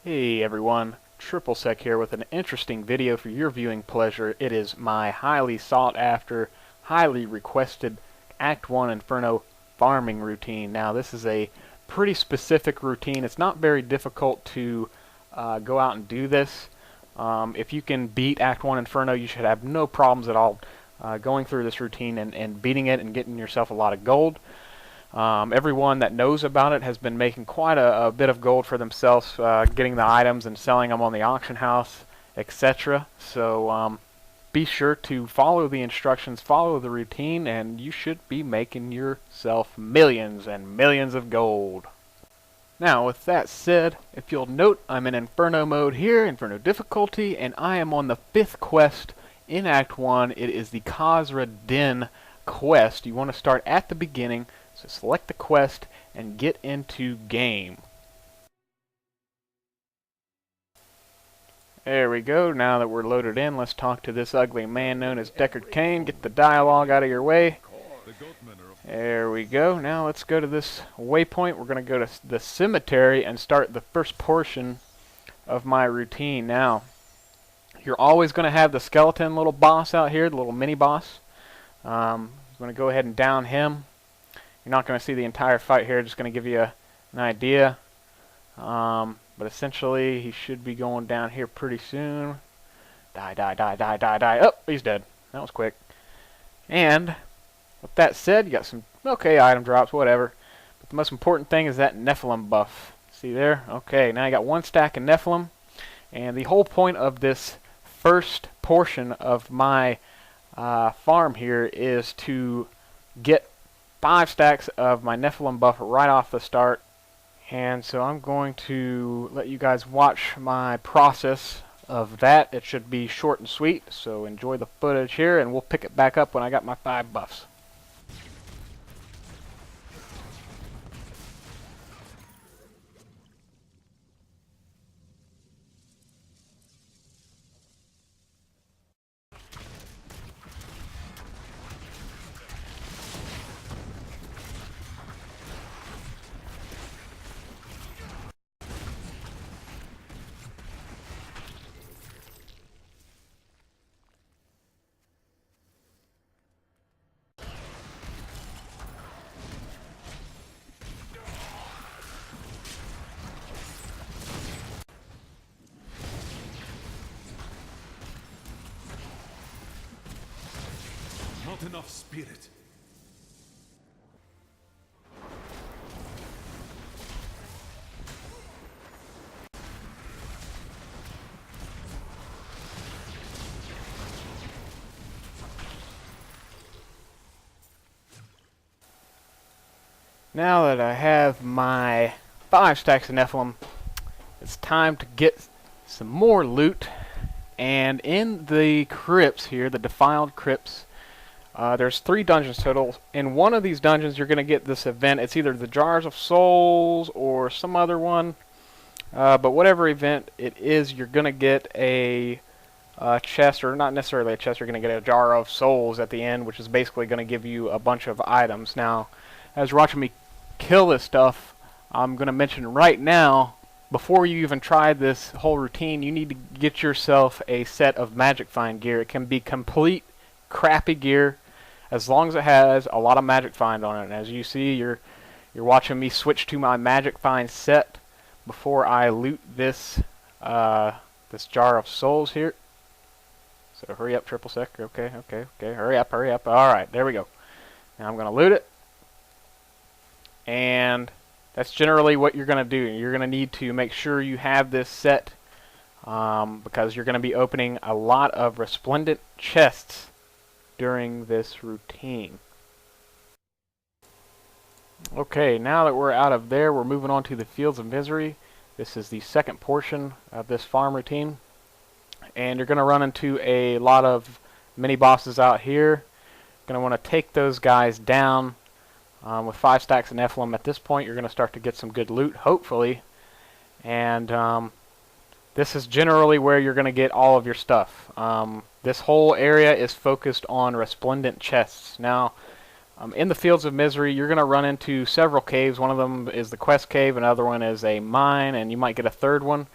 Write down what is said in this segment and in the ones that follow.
Hey everyone, TripleSec here with an interesting video for your viewing pleasure. It is my highly sought after, highly requested Act 1 Inferno farming routine. Now this is a pretty specific routine. It's not very difficult to go out and do this. If you can beat Act 1 Inferno, you should have no problems at all going through this routine and beating it and getting yourself a lot of gold. Everyone that knows about it has been making quite a bit of gold for themselves, getting the items and selling them on the auction house, etc. So be sure to follow the instructions, follow the routine, and you should be making yourself millions and millions of gold. Now, with that said, if you'll note, I'm in Inferno mode here, Inferno difficulty, and I am on the 5th quest in Act 1. It is the Khazra Den quest. You want to start at the beginning. So select the quest and get into game. There we go. Now that we're loaded in, let's talk to this ugly man known as Deckard Cain. Get the dialogue out of your way. There we go. Now let's go to this waypoint. We're going to go to the cemetery and start the first portion of my routine. Now, you're always going to have the skeleton little boss out here, the little mini boss. I'm going to go ahead and down him. You're not going to see the entire fight here, just going to give you an idea. But essentially, he should be going down here pretty soon. Die, die, die, die, die, die. Oh, he's dead. That was quick. And with that said, you got some okay item drops, whatever. But the most important thing is that Nephilim buff. See there? Okay, now you got 1 stack of Nephilim. And the whole point of this first portion of my farm here is to get 5 stacks of my Nephilim buff right off the start. And so I'm going to let you guys watch my process of that. It should be short and sweet, so enjoy the footage here, and we'll pick it back up when I got my 5 buffs. Not enough spirit. Now that I have my 5 stacks of Nephilim, it's time to get some more loot. And in the crypts here, the defiled crypts, there's 3 dungeons total. In one of these dungeons, you're going to get this event. It's either the Jars of Souls or some other one. But whatever event it is, you're going to get a chest, or not necessarily a chest, you're going to get a Jar of Souls at the end, which is basically going to give you a bunch of items. Now, as you're watching me kill this stuff, I'm going to mention right now, before you even try this whole routine, you need to get yourself a set of Magic Find gear. It can be complete crappy gear, as long as it has a lot of Magic Find on it. And as you see, you're watching me switch to my Magic Find set before I loot this this Jar of Souls here. So hurry up, TripleSec. Okay, hurry up. All right, there we go. Now I'm going to loot it. And that's generally what you're going to do. You're going to need to make sure you have this set because you're going to be opening a lot of resplendent chests during this routine. Okay, now that we're out of there, we're moving on to the Fields of Misery. This is the second portion of this farm routine. And you're going to run into a lot of mini bosses out here. You're going to want to take those guys down. With 5 stacks of Nephilim at this point, you're going to start to get some good loot, hopefully. And this is generally where you're going to get all of your stuff. This whole area is focused on resplendent chests. Now, In the Fields of Misery, you're going to run into several caves. One of them is the quest cave, another one is a mine, and you might get a third one.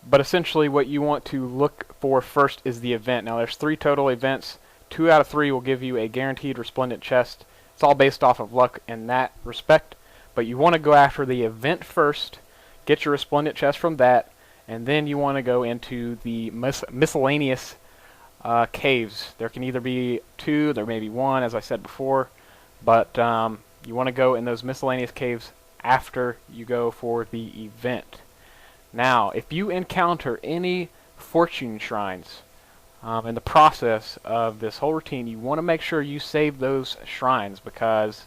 But essentially what you want to look for first is the event. Now there's 3 total events. 2 out of 3 will give you a guaranteed resplendent chest. It's all based off of luck in that respect. But you want to go after the event first, get your resplendent chest from that, and then you want to go into the miscellaneous caves. There can either be 2, there may be 1, as I said before, but you want to go in those miscellaneous caves after you go for the event. Now, if you encounter any fortune shrines in the process of this whole routine, you want to make sure you save those shrines, because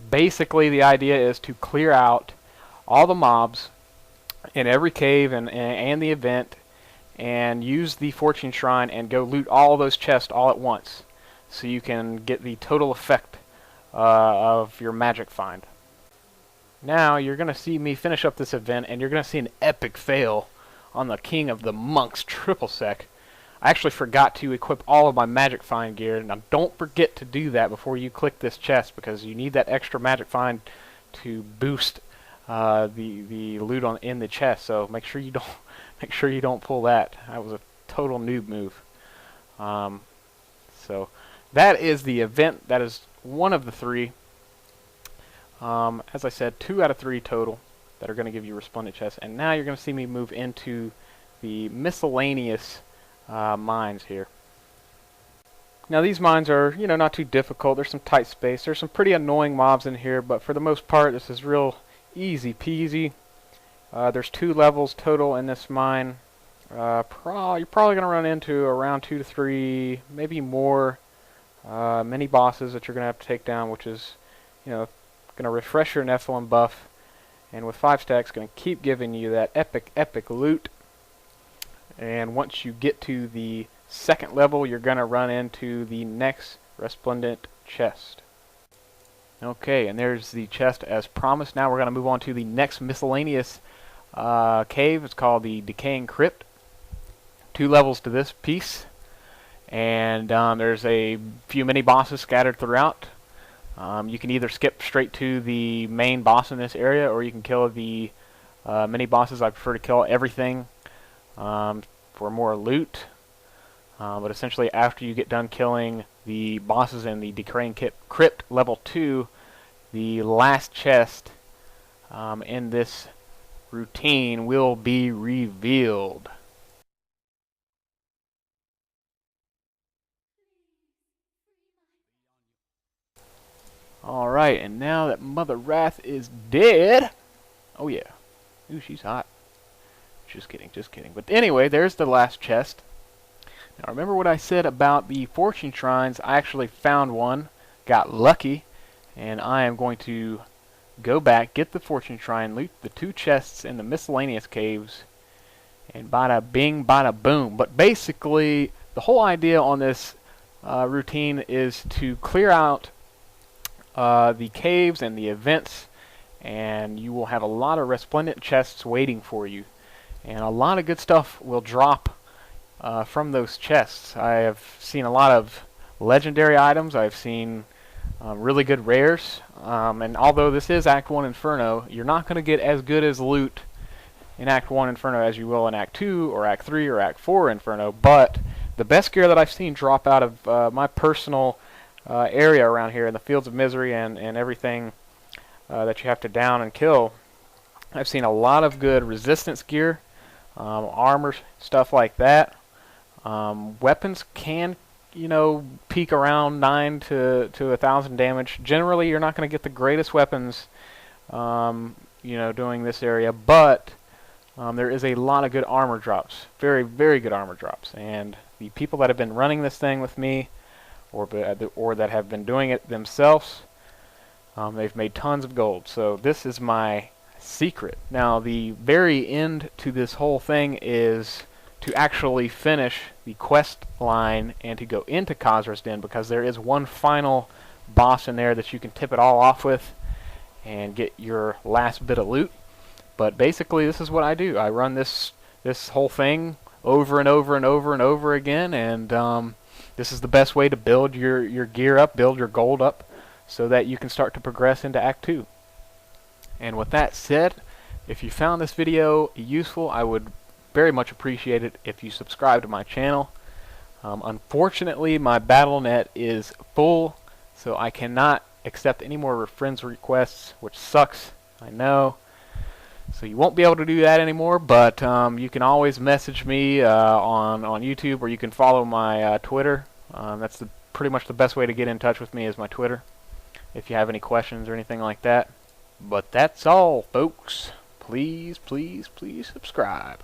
basically the idea is to clear out all the mobs in every cave and the event, and use the fortune shrine and go loot all those chests all at once, so you can get the total effect of your magic find. Now you're going to see me finish up this event, and you're going to see an epic fail on the King of the Monks triple sec. I actually forgot to equip all of my magic find gear. Now don't forget to do that before you click this chest, because you need that extra magic find to boost the loot in the chest. So make sure you don't pull that. That was a total noob move. So that is the event. That is one of the 3. As I said, 2 out of 3 total that are going to give you resplendent chests. And now you're going to see me move into the miscellaneous mines here. Now these mines are, not too difficult. There's some tight space. There's some pretty annoying mobs in here, but for the most part, this is real easy peasy. There's 2 levels total in this mine. You're probably going to run into around 2 to 3, maybe more mini bosses that you're going to have to take down, which is, going to refresh your Nephilim buff, and with 5 stacks, going to keep giving you that epic loot. And once you get to the 2nd level, you're going to run into the next resplendent chest. Okay, and there's the chest as promised. Now we're going to move on to the next miscellaneous cave. It's called the Decaying Crypt. 2 levels to this piece, and there's a few mini bosses scattered throughout. You can either skip straight to the main boss in this area, or you can kill the mini bosses. I prefer to kill everything for more loot. But essentially, after you get done killing the bosses in the Decaying Crypt level 2, the last chest in this routine will be revealed. Alright, and now that Mother Wrath is dead... Oh yeah. Ooh, she's hot. Just kidding. But anyway, there's the last chest. Now remember what I said about the fortune shrines? I actually found one, got lucky, and I am going to go back, get the fortune shrine, loot the 2 chests in the miscellaneous caves, and bada bing, bada boom. But basically, the whole idea on this routine is to clear out the caves and the events, and you will have a lot of resplendent chests waiting for you, and a lot of good stuff will drop from those chests. I have seen a lot of legendary items. I've seen really good rares, and although this is Act 1 Inferno, you're not going to get as good as loot in Act 1 Inferno as you will in Act 2 or Act 3 or Act 4 Inferno, but the best gear that I've seen drop out of my personal area around here in the Fields of Misery and everything that you have to down and kill, I've seen a lot of good resistance gear, armor, stuff like that. Weapons can, peak around 9 to 1,000 damage. Generally, you're not going to get the greatest weapons, doing this area, but there is a lot of good armor drops, very, very good armor drops, and the people that have been running this thing with me, or that have been doing it themselves, they've made tons of gold. So this is my secret. Now the very end to this whole thing is to actually finish the quest line and to go into Khazra's Den, because there is one final boss in there that you can tip it all off with and get your last bit of loot. But basically this is what I do. I run this whole thing over and over and over and over again, and this is the best way to build your gear up, build your gold up, so that you can start to progress into Act 2. And with that said, If you found this video useful, I would very much appreciate it if you subscribe to my channel. Unfortunately, my Battle.net is full, so I cannot accept any more friends requests, which sucks, I know. So you won't be able to do that anymore, but you can always message me on YouTube, or you can follow my Twitter. That's pretty much the best way to get in touch with me is my Twitter, if you have any questions or anything like that. But that's all, folks. Please, please, please subscribe.